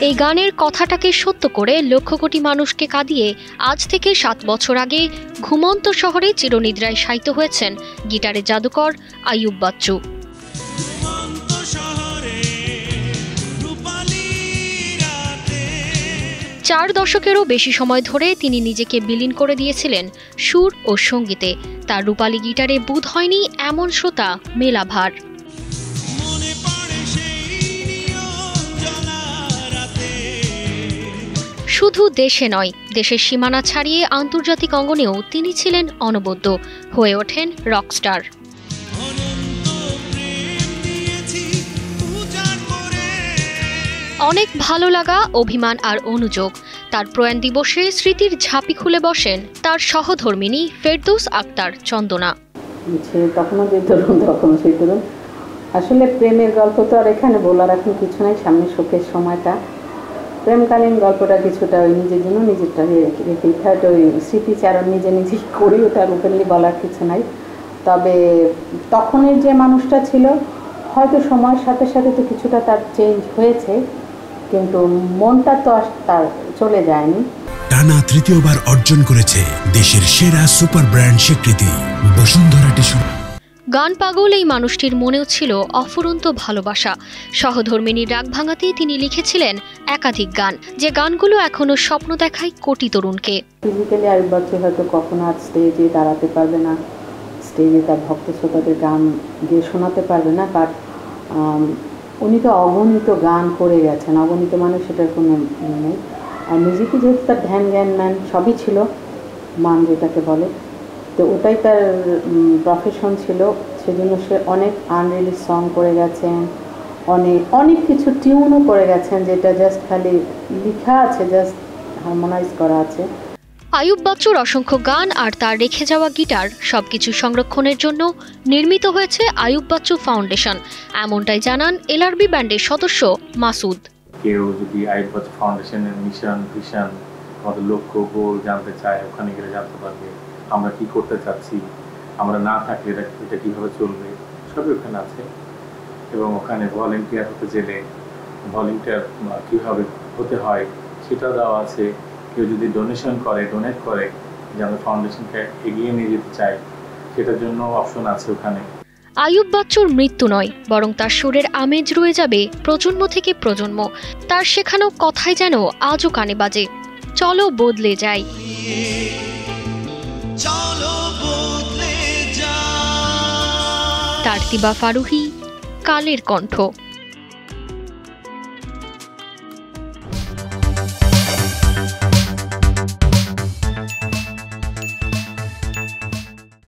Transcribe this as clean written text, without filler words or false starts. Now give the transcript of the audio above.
এই গানের কথাটাকে সত্য করে লক্ষ কোটি মানুষকে কাঁদিয়ে আজ থেকে 7 বছর আগে ঘুমন্ত শহরে চিরনিদ্রায় শায়িত হয়েছেন গিটারের জাদুকর আইয়ুব বাচ্চু। 4 দশকেরও বেশি সময় ধরে তিনি নিজেকে বিলীন করে দিয়েছিলেন সুর ও সঙ্গীতে। তার রূপালী গিটারে বোধ হয়নি এমন শ্রোতা মেলা ভার। শুধু দেশে নয়, দেশের সীমানা ছাড়িয়ে আন্তর্জাতিক অঙ্গনেও তিনি ছিলেন অনবদ্য, হয়ে ওঠেন রকস্টার। অনেক ভালো লাগা, অভিমান আর অনুযোগ। তার প্রয়াণ দিবসে স্মৃতির ঝাঁপি খুলে বসেন তার সহধর্মিণী ফেরদৌস আক্তার চন্দনা। তখনও যে তরুণ তখনও সেই তরুণ। আসলে প্রেমের গল্প তো আর এখানে বলার এখন কিছু নাই, সামনে শোকের সময়টা। প্রেমকালীন গল্পটা কিছুটা ওই নিজের জন্য নিজেরটা রেখে থাকতে ওই স্মৃতিচারণ নিজেই করি, ওটা ওপেনলি বলার কিছু নাই। তবে তখনের যে মানুষটা ছিল হয়তো সময়ের সাথে সাথে তো কিছুটা তার চেঞ্জ হয়েছে, কিন্তু মনটা তো আর তার চলে যায়নি। টানা তৃতীয়বার অর্জন করেছে দেশের সেরা সুপার ব্র্যান্ড স্বীকৃতি বসুন্ধরা টিস্যু। গান পাগল এই মানুষটির মনেও ছিল অফুরন্ত ভালোবাসা। সহধর্মিণীর রাগ ভাঙাতেই তিনি লিখেছিলেন একাধিক গান, যে গানগুলো এখনো স্বপ্ন দেখায় কোটি তরুণকে। ফিজিক্যালি আইয়ুব বাচ্চু হয়তো কখনো আর স্টেজে দাঁড়াতে পারবে না, স্টেজে তার ভক্ত শ্রোতাদের গান গিয়ে শোনাতে পারবে না, বাট উনি তো অগণিত গান করে গেছেন। অগণিত মানে সেটার কোনো নেই। আর মিউজিকে যেহেতু তার ধ্যান জ্ঞান ম্যান সবই ছিল, মান যেটাকে বলে, তো ওটাই তার প্রফেশন ছিল। সেজন্য সে অনেক আনরিলিজ সং করে গেছেন, অনেক কিছু টিউনও করে গেছেন, যেটা জাস্ট খালি লেখা আছে, জাস্ট হারমোনাইজ করা আছে। আইয়ুব বাচ্চুর অসংখ্য গান আর তার রেখে যাওয়া গিটার সবকিছু সংরক্ষণের জন্য নির্মিত হয়েছে আইয়ুব বাচ্চু ফাউন্ডেশন, এমনটাই জানান এলআরবি ব্যান্ডের সদস্য মাসুদ। কেউ যদি আইয়ুব বাচ্চু ফাউন্ডেশনের মিশন ভিশন, আমাদের লক্ষ্য গোল জানতে চায়, ওখানে গেলে জানতে পারবে আমরা কি করতে চাচ্ছি, আমরা না থাকলে এটা কীভাবে চলবে, সবই ওখানে আছে। এবং ওখানে ভলেন্টিয়ার হতে গেলে ভলেন্টিয়ার কীভাবে হতে হয় সেটা দেওয়া আছে। কেউ যদি ডোনেট করে যে আমরা ফাউন্ডেশনকে এগিয়ে নিয়ে যেতে চাই, সেটার জন্য অপশন আছে ওখানে। আইয়ুব বাচ্চুর মৃত্যু নয়, বরং তার সুরের আমেজ রয়ে যাবে প্রজন্ম থেকে প্রজন্ম। তার শেখানো কথাই যেন আজও কানে বাজে, চলো বদলে যাই। তারতিবা ফারুহি, কালের কণ্ঠ।